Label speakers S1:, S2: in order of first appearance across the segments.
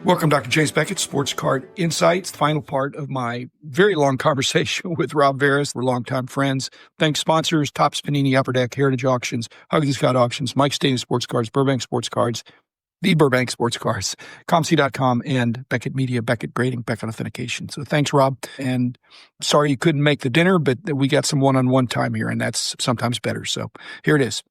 S1: Welcome, Dr. James Beckett, Sports Card Insights, final part of my very long conversation with Rob Veras. We're longtime friends. Thanks sponsors, Topps Panini, Upper Deck, Heritage Auctions, Huggins Scott Auctions, Mike Stadium Sports Cards, Burbank Sports Cards, the Burbank Sports Cards, ComC.com, and Beckett Media, Beckett Grading, Beckett Authentication. So thanks, Rob. And sorry you couldn't make the dinner, but we got some one-on-one time here, and that's sometimes better. So here it is.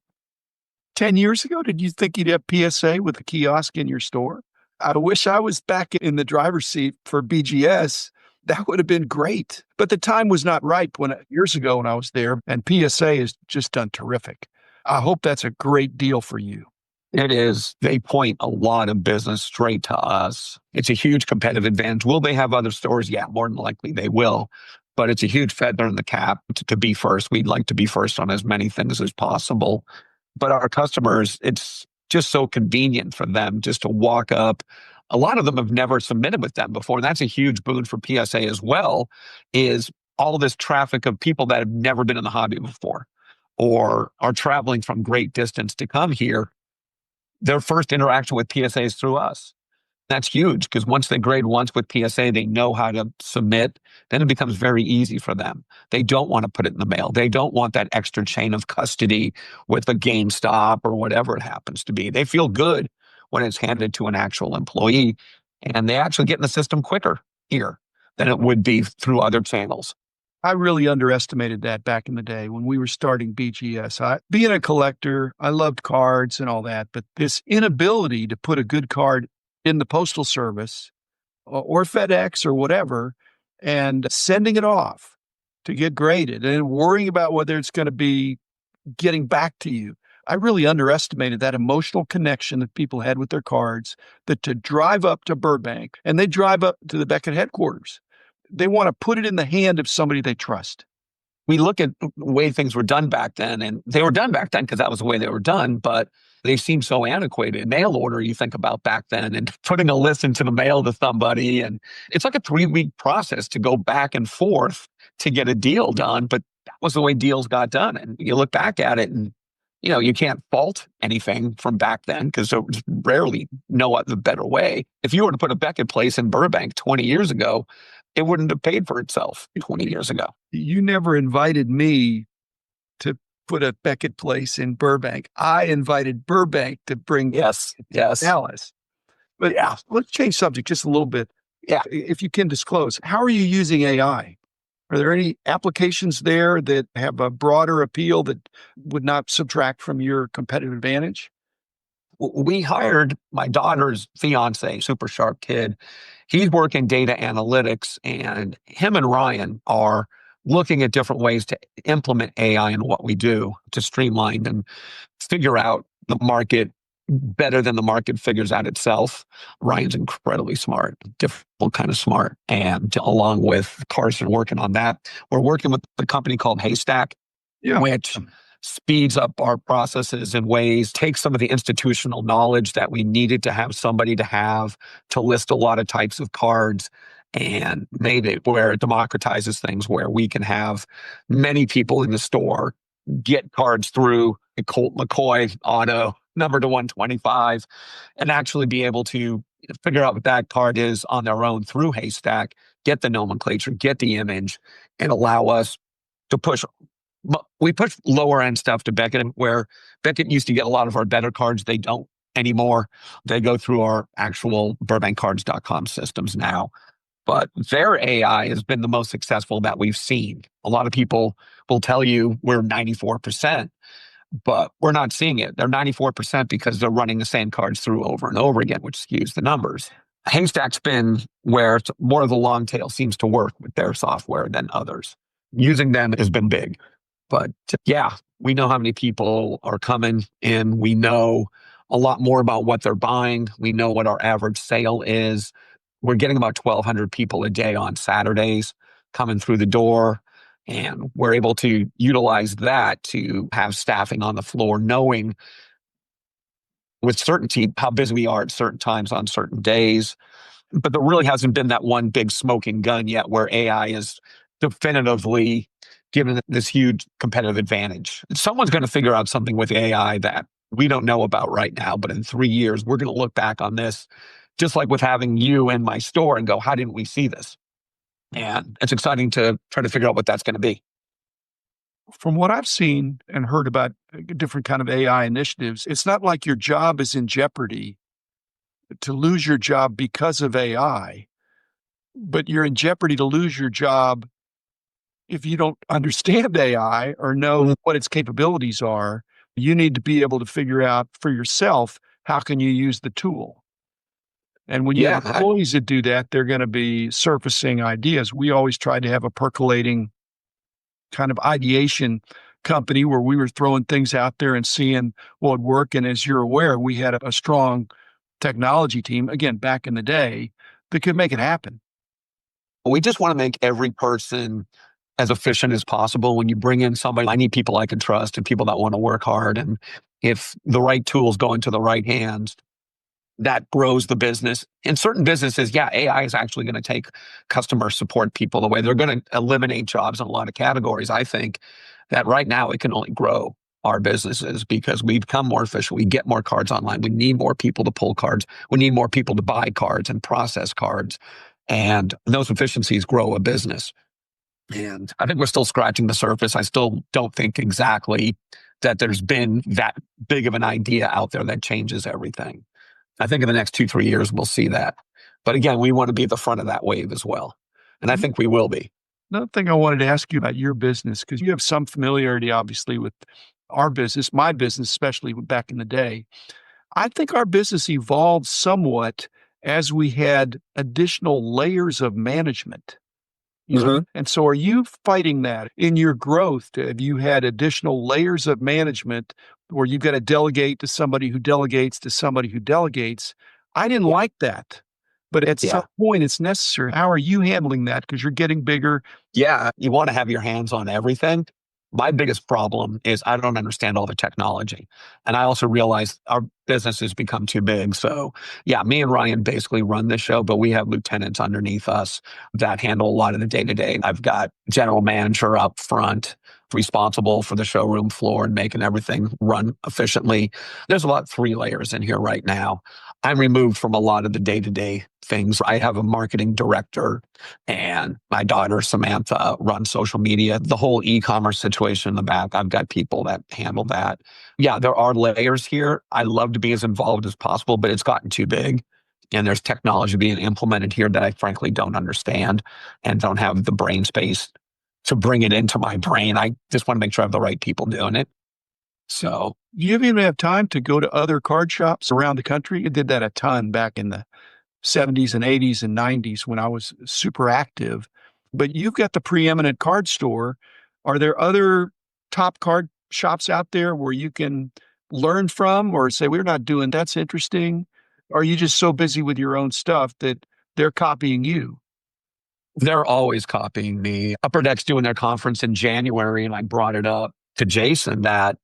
S1: 10 years ago, did you think you'd have PSA with a kiosk in your store? I wish I was back in the driver's seat for BGS. That would have been great. But the time was not ripe years ago when I was there, and PSA has just done terrific. I hope that's a great deal for you.
S2: It is. They point a lot of business straight to us. It's a huge competitive advantage. Will they have other stores? Yeah, more than likely they will. But it's a huge feather in the cap to be first. We'd like to be first on as many things as possible. But our customers, it's just so convenient for them just to walk up. A lot of them have never submitted with them before. And that's a huge boon for PSA as well, is all this traffic of people that have never been in the hobby before or are traveling from great distance to come here. Their first interaction with PSA is through us. That's huge because once they grade once with PSA, they know how to submit. Then it becomes very easy for them. They don't want to put it in the mail. They don't want that extra chain of custody with a GameStop or whatever it happens to be. They feel good when it's handed to an actual employee, and they actually get in the system quicker here than it would be through other channels.
S1: I really underestimated that back in the day when we were starting BGS. Being a collector, I loved cards and all that, but this inability to put a good card in the Postal Service or FedEx or whatever, and sending it off to get graded and worrying about whether it's going to be getting back to you. I really underestimated that emotional connection that people had with their cards, that to drive up to Burbank and they drive up to the Beckett headquarters. They want to put it in the hand of somebody they trust.
S2: We look at the way things were done back then, and they were done back then because that was the way they were done, but they seem so antiquated. Mail order, you think about back then, and putting a list into the mail to somebody, and it's like a 3-week process to go back and forth to get a deal done, but that was the way deals got done. And you look back at it, and you can't fault anything from back then because there was rarely no other better way. If you were to put a Beckett place in Burbank 20 years ago, it wouldn't have paid for itself 20 years ago.
S1: You never invited me to put a Beckett place in Burbank. I invited Burbank to bring Dallas. But yeah, let's change subject just a little bit.
S2: Yeah.
S1: If you can disclose, how are you using AI? Are there any applications there that have a broader appeal that would not subtract from your competitive advantage?
S2: We hired my daughter's fiance, super sharp kid. He's working data analytics, and him and Ryan are looking at different ways to implement AI in what we do to streamline and figure out the market better than the market figures out itself. Ryan's incredibly smart, different kind of smart. And along with Carson working on that, we're working with a company called Haystack, which speeds up our processes in ways, takes some of the institutional knowledge that we needed to have somebody to have to list a lot of types of cards, and made it where it democratizes things where we can have many people in the store get cards through a Colt McCoy auto number to 125 and actually be able to figure out what that card is on their own through Haystack, get the nomenclature, get the image, and allow us to push. We push lower end stuff to Beckett, where Beckett used to get a lot of our better cards. They don't anymore. They go through our actual BurbankCards.com systems now. But their AI has been the most successful that we've seen. A lot of people will tell you we're 94%, but we're not seeing it. They're 94% because they're running the same cards through over and over again, which skews the numbers. Haystack's been where more of the long tail seems to work with their software than others. Using them has been big. But yeah, we know how many people are coming in. We know a lot more about what they're buying. We know what our average sale is. We're getting about 1,200 people a day on Saturdays coming through the door. And we're able to utilize that to have staffing on the floor, knowing with certainty how busy we are at certain times on certain days. But there really hasn't been that one big smoking gun yet where AI is definitively given this huge competitive advantage. Someone's going to figure out something with AI that we don't know about right now, but in 3 years, we're going to look back on this Just like with having you in my store and go, how didn't we see this? And it's exciting to try to figure out what that's going to be.
S1: From what I've seen and heard about different kind of AI initiatives, it's not like your job is in jeopardy to lose your job because of AI, but you're in jeopardy to lose your job if you don't understand AI or know what its capabilities are. You need to be able to figure out for yourself, how can you use the tool? And when you have
S2: Yeah.
S1: employees that do that, they're going to be surfacing ideas. We always try to have a percolating kind of ideation company where we were throwing things out there and seeing what would work. And as you're aware, we had a strong technology team, again, back in the day, that could make it happen.
S2: We just want to make every person as efficient as possible. When you bring in somebody, I need people I can trust and people that want to work hard. And if the right tools go into the right hands, that grows the business. In certain businesses, yeah, AI is actually going to take customer support people away. They're going to eliminate jobs in a lot of categories. I think that right now it can only grow our businesses because we become more efficient. We get more cards online. We need more people to pull cards. We need more people to buy cards and process cards. And those efficiencies grow a business. And I think we're still scratching the surface. I still don't think exactly that there's been that big of an idea out there that changes everything. I think in the next 2-3 years, we'll see that. But again, we want to be at the front of that wave as well. And I think we will be.
S1: Another thing I wanted to ask you about your business, because you have some familiarity, obviously, with our business, my business, especially back in the day. I think our business evolved somewhat as we had additional layers of management. And so are you fighting that in your growth? Have you had additional layers of management where you've got to delegate to somebody who delegates to somebody who delegates? I didn't like that, but at some point it's necessary. How are you handling that? Because you're getting bigger.
S2: Yeah, you want to have your hands on everything. My biggest problem is I don't understand all the technology. And I also realize our business has become too big. So yeah, me and Ryan basically run the show, but we have lieutenants underneath us that handle a lot of the day-to-day. I've got general manager up front responsible for the showroom floor and making everything run efficiently. There's about 3 layers in here right now. I'm removed from a lot of the day-to-day things. I have a marketing director and my daughter, Samantha, runs social media, the whole e-commerce situation in the back. I've got people that handle that. Yeah, there are layers here. I love to be as involved as possible, but it's gotten too big. And there's technology being implemented here that I frankly don't understand and don't have the brain space to bring it into my brain. I just want to make sure I have the right people doing it. So
S1: You haven't even have time to go to other card shops around the country. You did that a ton back in the 70s and 80s and 90s when I was super active. But you've got the preeminent card store. Are there other top card shops out there where you can learn from or say, we're not doing that's interesting? Or are you just so busy with your own stuff that they're copying you?
S2: they're always copying me. Upper Deck's doing their conference in January, and I brought it up to Jason that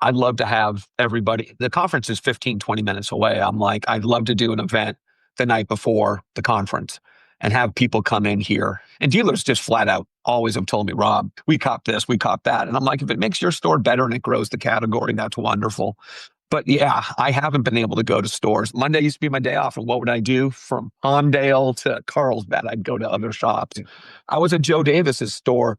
S2: I'd love to have everybody. The conference is 15, 20 minutes away. I'm like, I'd love to do an event the night before the conference and have people come in here. And dealers just flat out always have told me, Rob, we cop this, we cop that. And I'm like, if it makes your store better and it grows the category, that's wonderful. But yeah, I haven't been able to go to stores. Monday used to be my day off. And what would I do? From Palmdale to Carlsbad, I'd go to other shops. I was at Joe Davis's store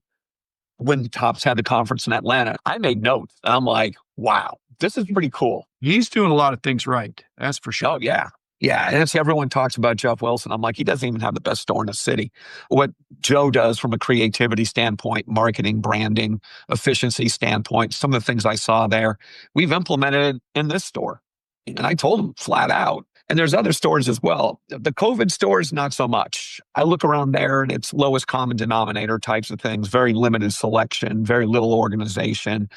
S2: when Tops had the conference in Atlanta. I made notes. And I'm like, wow, this is pretty cool.
S1: He's doing a lot of things right. That's for sure.
S2: Oh, yeah. Yeah. And it's, everyone talks about Jeff Wilson. I'm like, he doesn't even have the best store in the city. What Joe does from a creativity standpoint, marketing, branding, efficiency standpoint, some of the things I saw there, we've implemented in this store. And I told him flat out. And there's other stores as well. The COVID stores, not so much. I look around there and it's lowest common denominator types of things, very limited selection, very little organization.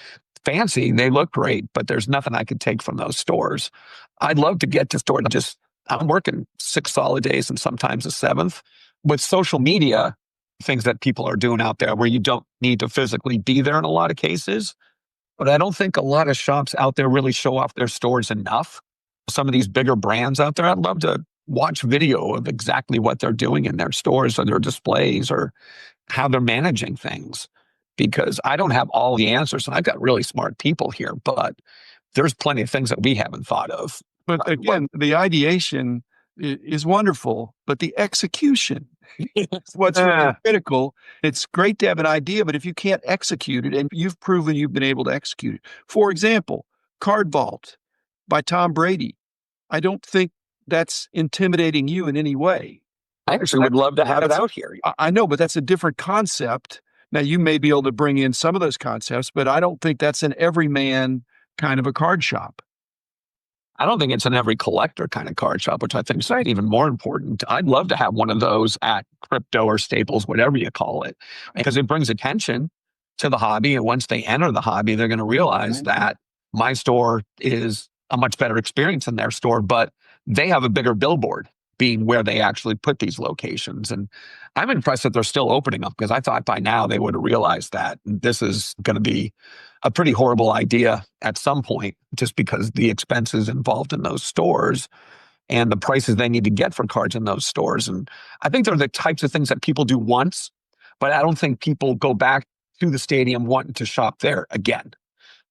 S2: Fancy, they look great, but there's nothing I could take from those stores. I'd love to get to stores. I'm working 6 solid days and sometimes a 7th. With social media, things that people are doing out there where you don't need to physically be there in a lot of cases. But I don't think a lot of shops out there really show off their stores enough. Some of these bigger brands out there, I'd love to watch video of exactly what they're doing in their stores or their displays or how they're managing things. Because I don't have all the answers and I've got really smart people here, but there's plenty of things that we haven't thought of.
S1: But again, the ideation is wonderful, but the execution is what's really critical. It's great to have an idea, but if you can't execute it, and you've proven you've been able to execute it. For example, Card Vault by Tom Brady. I don't think that's intimidating you in any way.
S2: I actually would love to have it out here.
S1: I know, but that's a different concept. Now, you may be able to bring in some of those concepts, but I don't think that's an everyman kind of a card shop.
S2: I don't think it's in every collector kind of card shop, which I think is even more important. I'd love to have one of those at Crypto or Staples, whatever you call it, because it brings attention to the hobby. And once they enter the hobby, they're going to realize that my store is a much better experience than their store, but they have a bigger billboard being where they actually put these locations. And I'm impressed that they're still opening them, because I thought by now they would have realized that this is going to be a pretty horrible idea at some point, just because the expenses involved in those stores and the prices they need to get for cards in those stores. And I think they're the types of things that people do once, but I don't think people go back to the stadium wanting to shop there again.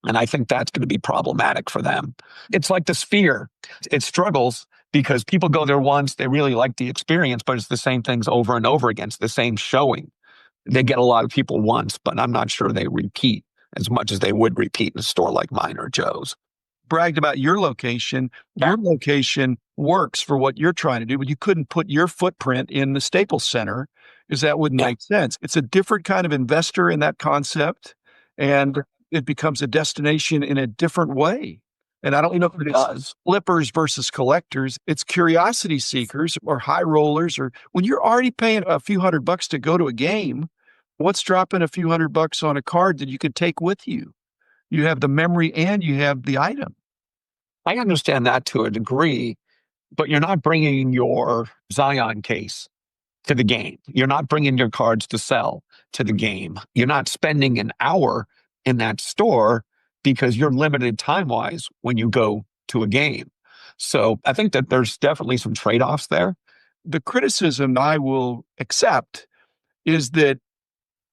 S2: And I think that's going to be problematic for them. It's like the Sphere. It struggles because people go there once, they really like the experience, but it's the same things over and over again. It's the same showing. They get a lot of people once, but I'm not sure they repeat as much as they would repeat in a store like mine or Joe's.
S1: Bragged about your location. Your location works for what you're trying to do, but you couldn't put your footprint in the Staples Center, because that wouldn't make sense. It's a different kind of investor in that concept, and it becomes a destination in a different way. And I don't know if it's flippers versus collectors. It's curiosity seekers or high rollers, or when you're already paying a few $100 to go to a game, what's dropping a few $100 on a card that you could take with you? You have the memory and you have the item.
S2: I understand that to a degree, but you're not bringing your Zion case to the game. You're not bringing your cards to sell to the game. You're not spending an hour in that store because you're limited time-wise when you go to a game. So I think that there's definitely some trade-offs there.
S1: The criticism I will accept is that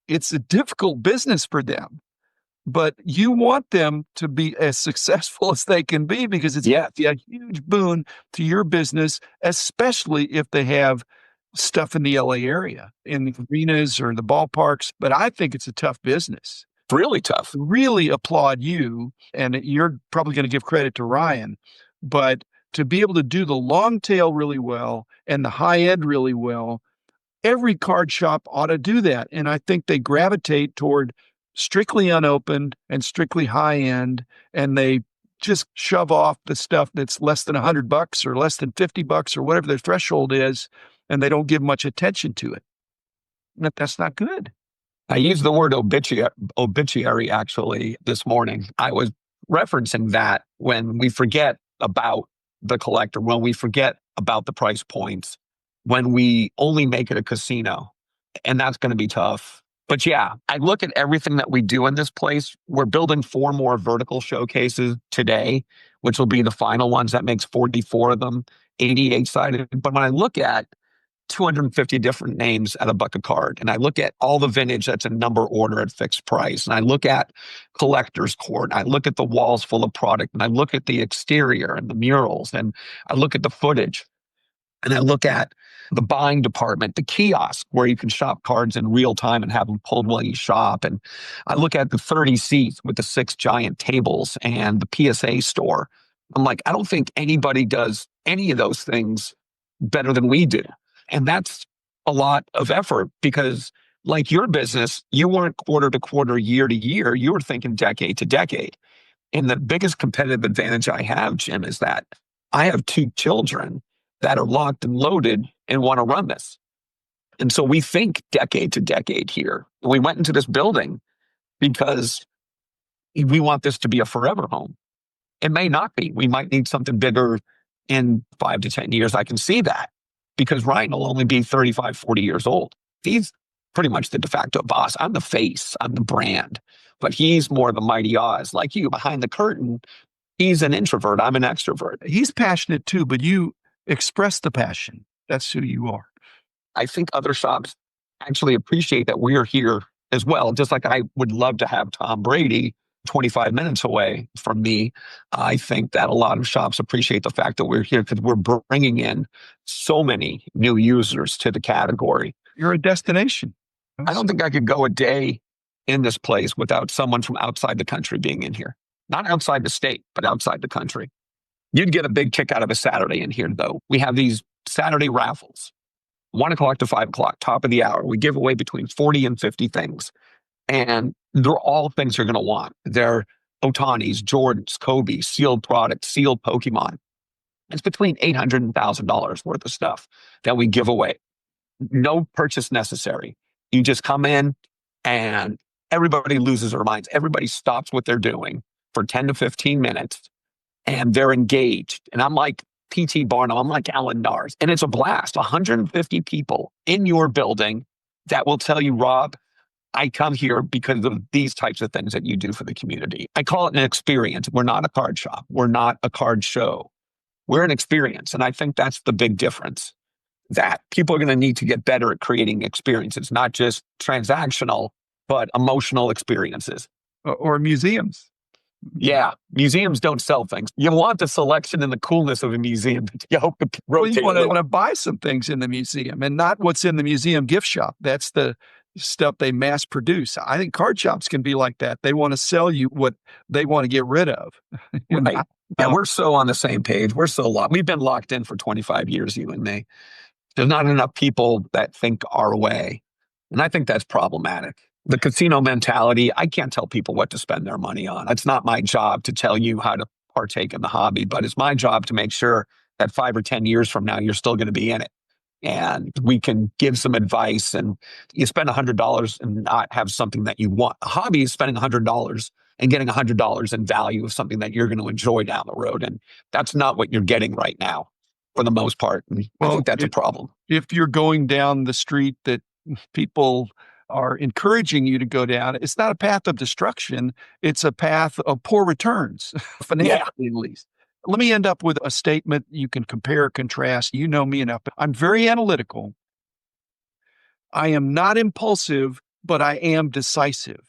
S1: it's a difficult business for them, but you want them to be as successful as they can be, because it's a huge boon to your business, especially if they have stuff in the LA area, in the arenas or the ballparks. But I think it's a tough business.
S2: Really tough.
S1: Really applaud you, and you're probably going to give credit to Ryan, but to be able to do the long tail really well and the high end really well, every card shop ought to do that. And I think they gravitate toward strictly unopened and strictly high end, and they just shove off the stuff that's less than $100 or less than $50 or whatever their threshold is, and they don't give much attention to it. That's not good.
S2: I used the word obituary actually this morning. I was referencing that when we forget about the collector, when we forget about the price points, when we only make it a casino, and that's going to be tough. But yeah, I look at everything that we do in this place. We're building 4 more vertical showcases today, which will be the final ones. That makes 44 of them, 88 sided. But when I look at 250 different names at a buck a card, and I look at all the vintage that's in number order at fixed price, and I look at collector's court, and I look at the walls full of product, and I look at the exterior and the murals, and I look at the footage, and I look at the buying department, the kiosk where you can shop cards in real time and have them pulled while you shop, and I look at the 30 seats with the 6 giant tables and the PSA store. I'm like, I don't think anybody does any of those things better than we do. And that's a lot of effort, because like your business, you weren't quarter to quarter, year to year. You were thinking decade to decade. And the biggest competitive advantage I have, Jim, is that I have 2 children that are locked and loaded and want to run this. And so we think decade to decade here. We went into this building because we want this to be a forever home. It may not be. We might need something bigger in 5 to 10 years. I can see that, because Ryan will only be 35, 40 years old. He's pretty much the de facto boss. I'm the face, I'm the brand, but he's more the mighty Oz. Like you, behind the curtain, he's an introvert, I'm an extrovert.
S1: He's passionate too, but you express the passion. That's who you are.
S2: I think other shops actually appreciate that we're here as well. Just like I would love to have Tom Brady 25 minutes away from me. I think that a lot of shops appreciate the fact that we're here because we're bringing in so many new users to the category.
S1: You're a destination.
S2: I don't think I could go a day in this place without someone from outside the country being in here. Not outside the state, but outside the country. You'd get a big kick out of a Saturday in here, though. We have these Saturday raffles, 1 o'clock to 5 o'clock, top of the hour. We give away between 40 and 50 things. And they're all things you're going to want. They're Otanis, Jordans, Kobe, sealed products, sealed Pokemon. It's between $800 and $1,000 worth of stuff that we give away. No purchase necessary. You just come in and everybody loses their minds. Everybody stops what they're doing for 10 to 15 minutes and they're engaged. And I'm like P.T. Barnum, I'm like Alan Nars. And it's a blast. 150 people in your building that will tell you, Rob, I come here because of these types of things that you do for the community. I call it an experience. We're not a card shop. We're not a card show. We're an experience. And I think that's the big difference, that people are going to need to get better at creating experiences, not just transactional, but emotional experiences.
S1: Or museums.
S2: Yeah. Museums don't sell things. You want the selection and the coolness of a museum. You hope to rotate.
S1: Well, you want to buy some things in the museum and not what's in the museum gift shop. That's the stuff they mass produce. I think card shops can be like that. They want to sell you what they want to get rid of.
S2: Right. Yeah, we're so on the same page. We're so locked. We've been locked in for 25 years, you and me. There's not enough people that think our way. And I think that's problematic. The casino mentality, I can't tell people what to spend their money on. It's not my job to tell you how to partake in the hobby, but it's my job to make sure that 5 or 10 years from now, you're still going to be in it. And we can give some advice. And you spend $100 and not have something that you want. A hobby is spending $100 and getting $100 in value of something that you're going to enjoy down the road. And that's not what you're getting right now, for the most part. And I think that's a problem.
S1: If you're going down the street that people are encouraging you to go down, it's not a path of destruction. It's a path of poor returns, financially at least. Let me end up with a statement you can compare, contrast. You know me enough. I'm very analytical. I am not impulsive, but I am decisive.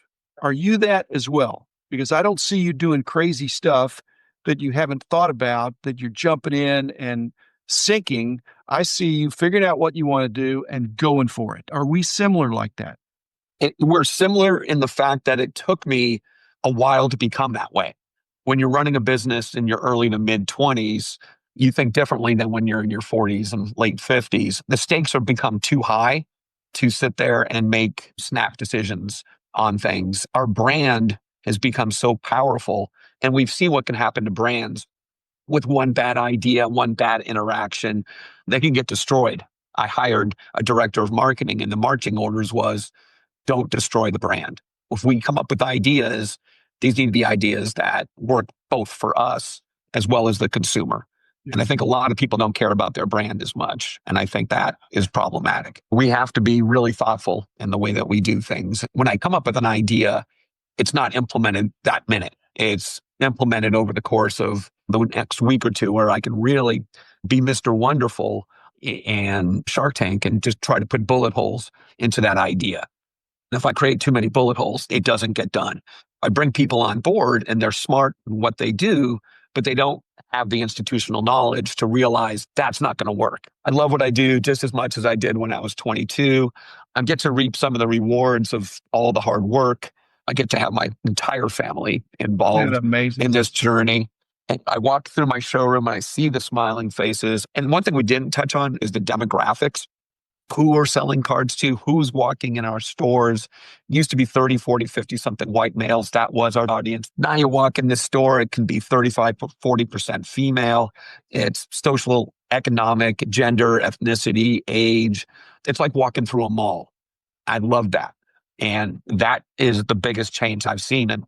S1: Are you that as well? Because I don't see you doing crazy stuff that you haven't thought about, that you're jumping in and sinking. I see you figuring out what you want to do and going for it. Are we similar like that?
S2: We're similar in the fact that it took me a while to become that way. When you're running a business in your early to mid 20s, you think differently than when you're in your 40s and late 50s. The stakes have become too high to sit there and make snap decisions on things. Our brand has become so powerful, and we've seen what can happen to brands with one bad idea, one bad interaction. They can get destroyed. I hired a director of marketing, and the marching orders was, don't destroy the brand. If we come up with ideas, these need to be ideas that work both for us as well as the consumer. And I think a lot of people don't care about their brand as much. And I think that is problematic. We have to be really thoughtful in the way that we do things. When I come up with an idea, it's not implemented that minute. It's implemented over the course of the next week or two, where I can really be Mr. Wonderful and Shark Tank and just try to put bullet holes into that idea. And if I create too many bullet holes, it doesn't get done. I bring people on board and they're smart in what they do, but they don't have the institutional knowledge to realize that's not going to work. I love what I do just as much as I did when I was 22. I get to reap some of the rewards of all the hard work. I get to have my entire family involved in this journey. And I walk through my showroom and I see the smiling faces. And one thing we didn't touch on is the demographics. Who we're selling cards to, who's walking in our stores. It used to be 30, 40, 50 something white males. That was our audience. Now you walk in this store, it can be 35, 40% female. It's social, economic, gender, ethnicity, age. It's like walking through a mall. I love that. And that is the biggest change I've seen. And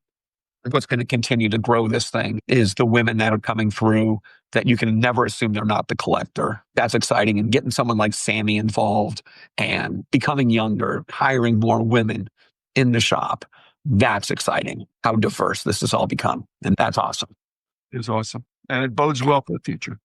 S2: what's going to continue to grow this thing is the women that are coming through that you can never assume they're not the collector. That's exciting. And getting someone like Sammy involved and becoming younger, hiring more women in the shop. That's exciting. How diverse this has all become. And that's awesome.
S1: It's awesome. And it bodes well for the future.